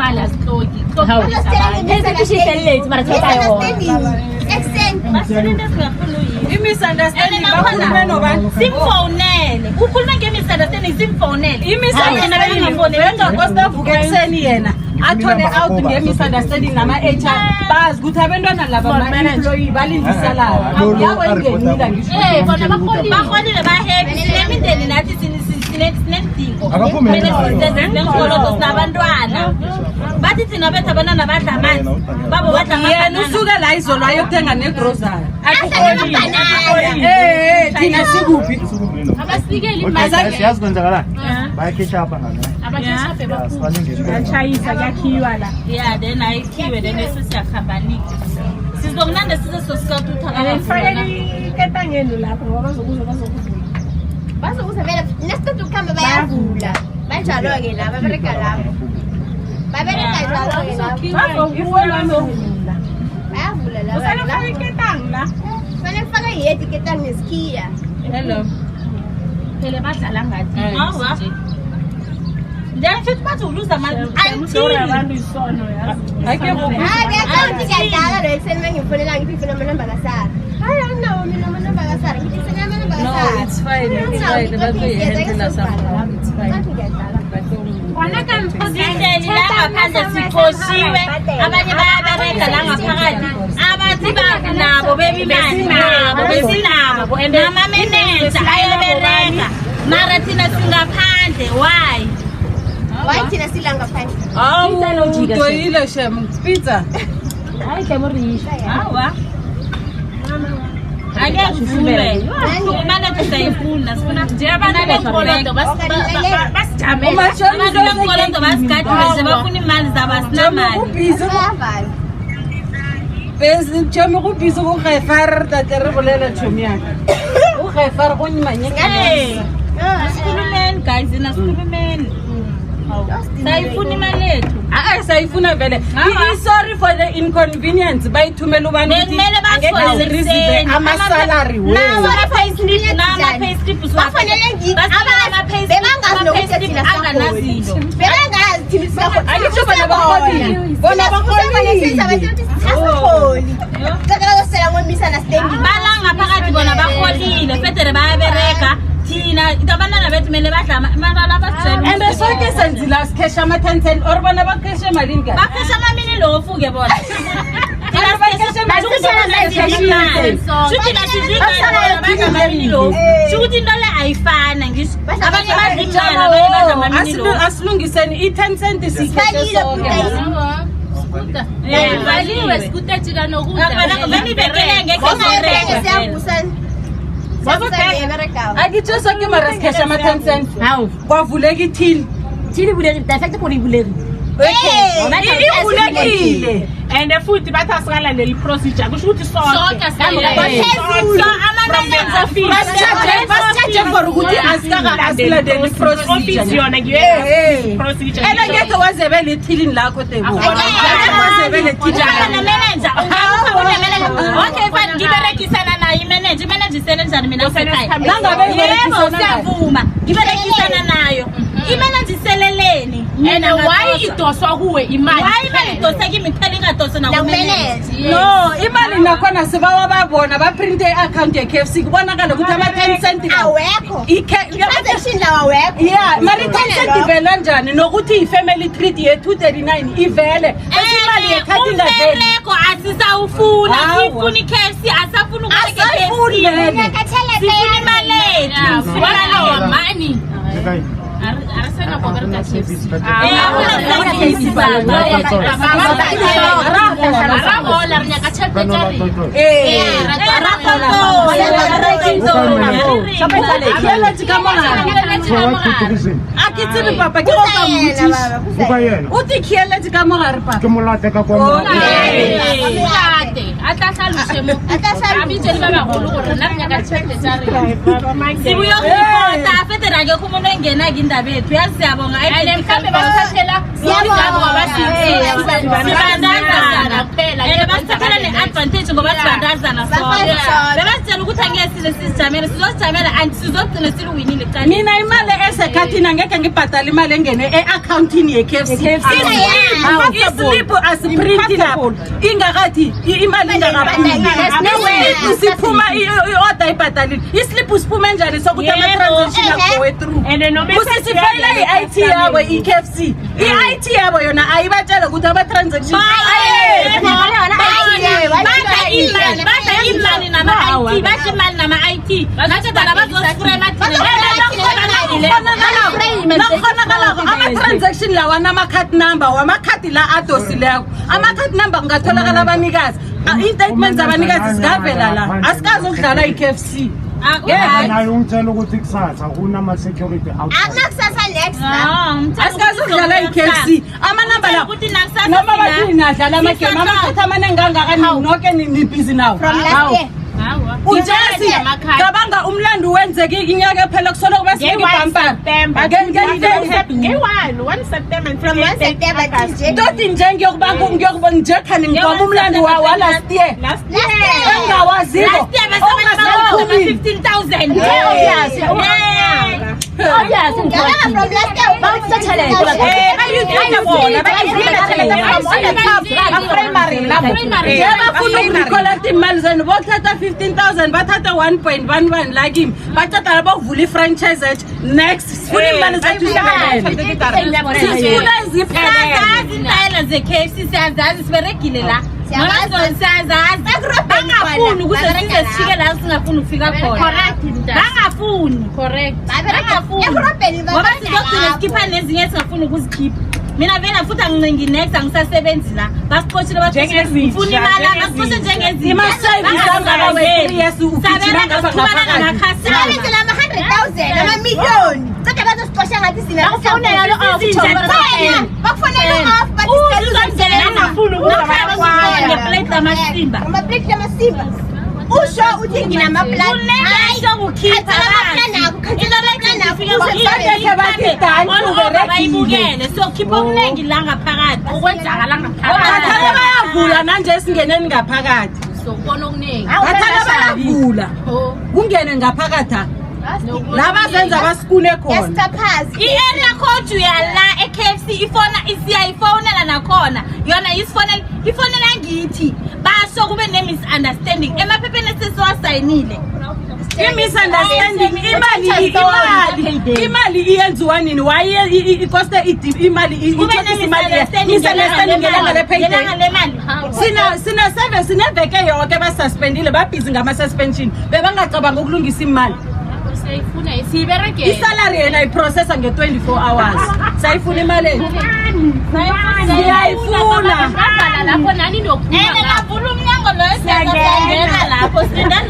imali asitoki i-misunderstanding bakhulume nobani simfonele ukhuluma nge-misunderstanding simfonele i-misunderstanding kostavuka ekuseni yena athole out nge-misunderstanding nama-HR bazi ukuthi abantwana laba ma-employee balindisalabo yabo ingenile ngisho bona baholile bahappy sinemindeni nathi sinedingo nenkoloto sinabantwana bathi thina bethu abantwana badla amanzi babo badla yena usuke la izolo ayokuthenga negrosari thina sikuphi abasikeli siyazi kwenzakalani bayakhesha apha Achayisa yakhiwa la. yeah then ayikhiwe then sesiyahambanike sizokunande sisesosikauthi Finally ketangeni lapho ngoba bazokuza vele nesithathu kuhamba bayavula banjalo ke la babereka lapho babereka njalo ke lapho bayavula la Usale ketang la. fanele kufaka yedi ketang neskiya hello phela badlala ngathi awa then futhi bathi uluza mali Abantu isono yazi. akathi kuyadala lo ekseni mangifonela ngithi amanamba kasara hayi anginawo mina amanamba kasara ngithi sena amanamba kasara no it's fine bazoyihandle somehow it's fine Sindeli la ngaphandle sikhoshiwe abanye bayabereka la ngaphakathi abathi banabo bebimali nabo besinabo nama-manager ayabereka mara thina singaphandle why why thina sila ngaphandle awu utoyile shem pizza hayi kemurisha awa ake kuvume imanager sayifuna sifuna nje abantu benkolodo basijame abantu benkolodo basigadile nje bafuna imali zabo asinamali bayavala bese chomi go biso go gaefar tate re bolela chomi yaka go gaefar go nyimanyeka asikhulumeni guys nasikhulumeni sayifuna imali yethu sayifuna vele sorry for the inconvenience bayithumela ubani kumele basifake ama-salary bafanele bebangazi nokuthi thina anganazinto bebangazi thina sisakhona angisho bona baholile bona baholile asiholi cakela kosela ngo-misunderstanding balangaphakathi bona baholile federe bayabereka thina abantwana bethu kumele badla amalala and soke senzila sikhesha ama-10 or bona bakheshe malini kahle bakhesha amamini lofu-ke bona shukuthi into le ayifana ngisho abanye badla imali abanye badla amamini lofu asilungiseni i-10 cent sikheshe sonke valiwe sikutetshika nokudla benibekele ngeke akitsho soke mara sikhesha ama-10 cent kwavuleka ithini ivulekile And futhi bathi asikalandeli procedure kusho ukuthi sonke basitshaje for ukuthi asilandeli office yona procedure ena ngeke wazebele ethilini lakho tebo wazebele ethilini okay fine ngiberekisana naye imanager isele njani mina usekhaya yebo siyavuma ngiberekisana nayo imanager iseleleni and why idoswa kuwe imali why imali idoseka imiphela ingadose nakumanager no imali nakhona sibawa babona baprinte i-account ye-KFC kubonakala ukuthi ama-10 cent awekho transaction lawo awekho yeah mari 10 cent ivela njani nokuthi i-family treat ye-239 ivele bese imali yekhadi ingaveli umfeleko asisawufuna sifuna i-KFC asafuna asayifuni vele sifuna imali yethu wala money arasena kubereka KFC akitsebe papa ke go ka mmutsisa uti khieletse ka mogare papa ke molate ka kwa sibuyo go ipota federa akekho umuntu engena indaba yethu yazi siyabonga mhlambe basithathela basithathela ne-advantage ngoba sibandazana sonke bebasitshela ukuthi angeke size sizijamele sizozijamela and sizogcina siluwinile mina imali esekhathini angeke ngibhadala imali engene e-akhawuntini ye-KFC isliphu asiprinti lapho ingakathi imali ingakaphumi siphuma i-order ibhadalile isliphu siphuma enjani sokuthi ama-transaction agowe through kusisifayela i-IT yabo i-KFC i-IT yabo yona ayibatshela ukuthi ama-transaction imali nama-IT basho imali nama-IT nashedala bazosifrema nakhonakalako ama-transaction lawa nama-card number wamakhadi la adosileko ama-card number kungatholakala abanikazi i-statement zabanikazi zingavela la asikazi ukudlala i-KFC nayo ungitshela ukuthi kusasa kunama-security akunakusasa next asikazi ukudlala i-KFC amanamba la noma bathini nadlala amagame amakhathi amaningi angakani noke nibhizi nawo ujazi cabanga umlando wenzeke inyaka phela kusola kuba sikubamba nge-1 September from 1 September toti njengokuba nje khani ngibamba umlando wa last year engawaziko collect imali zenu bothatha 15,000 bathatha 1.11 like him bathatha labo vula i-franchise ethu next sifuna imali zethu sifuna iziphelele ze-KFC siyazazi siberegile la bangafuni ukuthi size sishike la singafuni ukufika khona bangafuni ngoba sizogcina sikhipha nezinye esingafuni ukuzikhipha mina vena futhi angincengi next angisasebenzi la basixoshile bathifuna imali basixoshe njengezinto ima-service angaba we-3 years ufithina ngapha Sibenzela ama-100,000 amamiliyoni ceda bazosixosha ngathi sina bakufonela lo-off ngeplate lamasimba amaplate lamasimba usho uthi nginamaplan bayibukele so khipha okuningi la ngaphakathi ukwenzakala ngaphakathi bathana bayavula nanje singeneni ngaphakathi sokubona okuningi bathana bayavula kungene ngaphakathi laba zenza basikune khona i-area code uyala e-KFC siyayifonela nakhona yona ifonela ngithi basho kube ne-misunderstanding emaphepheni esesiwasayinile i-misunderstanding imali iyenziwa nini waye ikoste imali misunderstanding ngelanga le-payday sineveke yonke basuspendile babhizi ngama-suspension bebangacabanga ukulungisa imali isalary yena iprocessa nge-24 hours sayifuna imali siyayifuna lapho nani navula umnyango loyo siyangena lapho silinda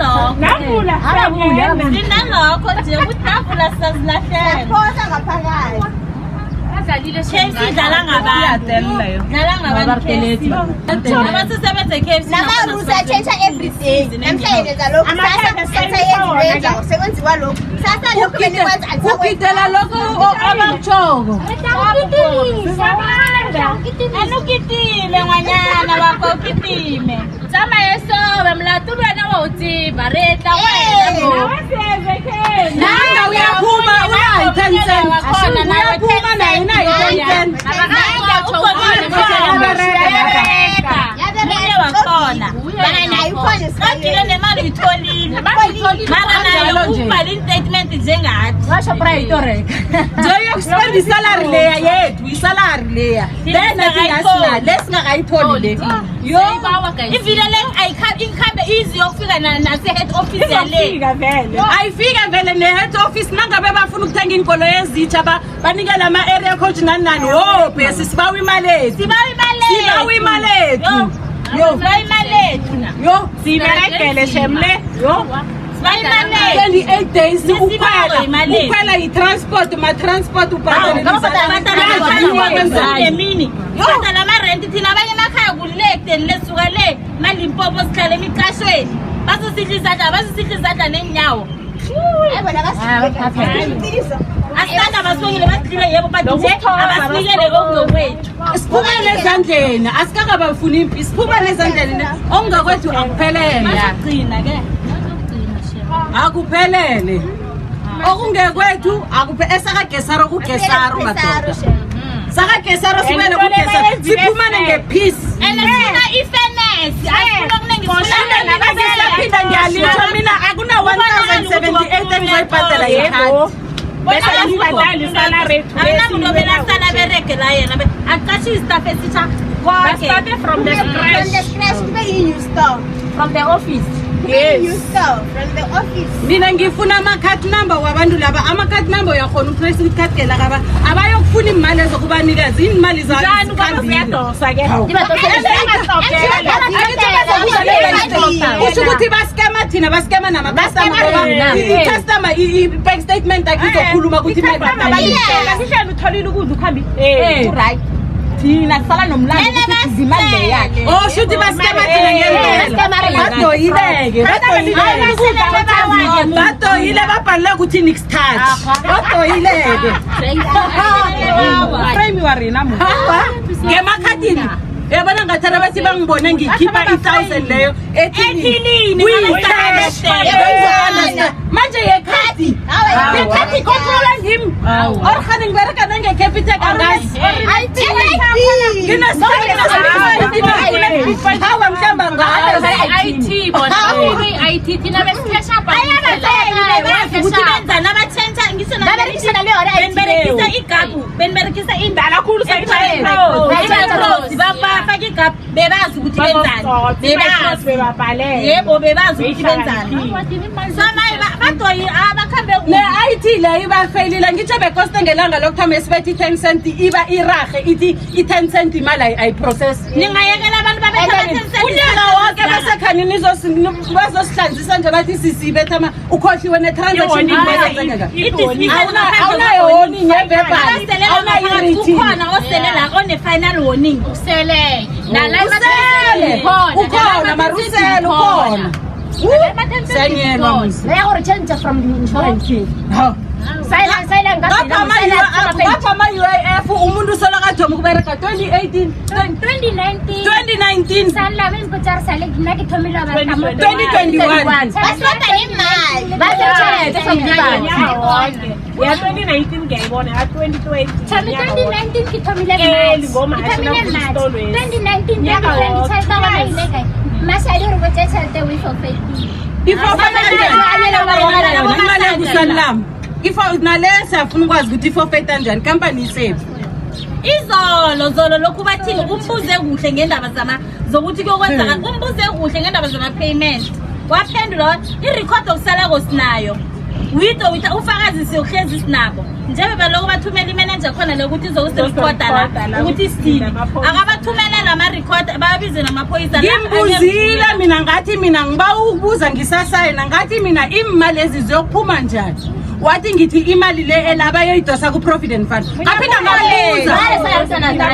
lokho nje ukuthi navula sizazilahlela idlala ngabantu abasisebenza e-KFC nama-rules atshentsha every day namhlanje yenza lokhu sasa yenza sekwenziwa lokhu sasa lokhu benikwenza ukidela lokho abakutshoko anukitime ngwanyana wakho ukitime tsama yesobe mlatulwana wawutsiba retla nanga uyaphuma unayi-10 cent uyaphuma nayo unayi-10 cent wakhona bakile nemali uyitholile mara nayo ukubhala i-statement njengathi njeyokuspenda isalari leya yethu isalari leya lesingakayitholi le ivile le ikhambe easy yokufika nase-head office yale ayifika vele ne-head office nangabe bafuna ukuthenga inkolo ezitsha banikela ama-area code nani nani bhesi sibawa imali ethu siberegele shemle 28 days ukhwela i-transport ma-transport emini badala amarenti thina abanye emakhaya kulekuteni lesuka le malimpopo sihlala emicashweni basosihla izandla nenyawo asanda abasibongile basidlile yebo but nje abasinikele okungokwethu siphuma nezandleni asikakabafuni impi siphuma nezandleni ongakwethu akuphelele agcina ke akuphelele okungekwethu esakagesaro kugesaro madoda sakagesaro sibele kugesaro siphumane ngepeace sifuna i-fairness asifuna okuningi siphinda ngiyalisho mina akuna 1078 engizoyibhadela yikhadi bese ngibhadala isalary akunamuntu obelasala bereke la yena aqashe istaff esitsha konke started from the scratch from the office mina ngifuna ama-card number wabantu laba ama-card number uyakhona upresa ikhadigela kaba abayokufuna imali ezokubanikeza imali usho ukuthi baskema thina baskema nama-customer ngoba i-customer i-bank statement akhe izokhuluma ukuthi sihleli utholile ukudla ukuhambi right thina sala nomlando ukuthi imali le yakhe shuthi baskema thina badoyile babhalele ukuthi niksthatch badoyileke ngemakhadini yabona ngathana bathi bangibone ngikhipha 1000 leyo ethilini manje yekhadi controla ngimi orhani ngibereka nangecapitec angazi hawa mhlamba ngayo IT bona IT thina besikhesha ukuthi benzana abathentsha ngisho benberekisa igagu benberekisa indala khulu bafake igagu bebazi ukuthi benzani yebo bebazi ukuthi benzani samaye badoyi abakhambe ne-IT leyo ibafailile ngitsho bekoste ngelanga lokuthoma esibethi i-10 cent iba irahe ithi i-10 cent imali ayiprocess ningayekela abantu babetha unyaka wonke basekhanini bazosihlanzisa nje bathi sisibethama ukhohliwe ne-transaction awunayo warning yebebhali ukhona osele la one-final warning usele ukhona marusele ukhona siyanyelwa ngapha ama-UIF umuntu usolokajoma ukubereka 2018 ya 2019 ngiyayibona ya 2020 nalesa afuna ukwazi ukuthi ifofeta njani company isephi izolo lokhu bathini umbuze kuhle ngendaba zokuthi kuyokwenzeka umbuze kuhle ngendaba zama-payment waphendula i-record okusalako sinayo witho ufakazi siyohlezi sinabo njebe baloko bathumela imanager khona lokuthi izokuserecorda la ukuthi sithini akabathumela nama-record babize namaphoyisa ngimbuzile mina ngathi mina ngiba ukubuza ngisasayena ngathi mina imali ezi ziyokuphuma njani wathi ngithi imali le elaba yoyidosa ku-provident fund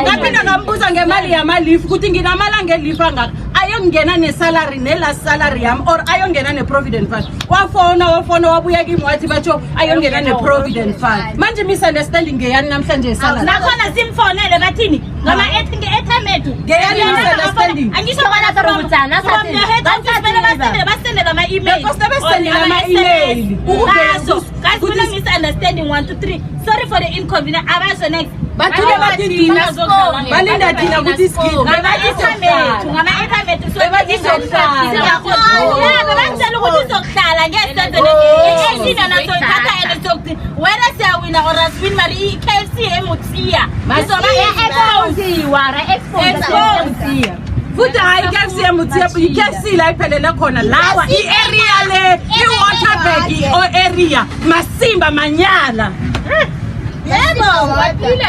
ngaphinda ngambuza ngemali yamalifu ukuthi nginamalanga elifu angaka ayongena nesalary nelast salary yami or ayongena ne-provident fund wafona wabuya kimi wathi batsho ayongena ne-provident fund manje misunderstanding ngeyani namhlanje yesalary nakhona simfonele bathini ngama-airtime ethu ngeyani misunderstanding angisho basendela ama-email basendela ama-email Kuna misunderstanding 1 to 3. Sorry for the inconvenience. Abasho next. Bathule bathi thina balinda thina ukuthi skip. Ngama-ethamethu bebantshela ukuthi izokuhlala ngesenzele i-18 naso ithatha and sokuthi wena siyawina or aswin mali i-KFC emuthiya izoba exposed futhi hayi i-KFC emuthiya i-KFC la iphelele khona lawa i-area le i-Waterberg area Masimba Manyala yebo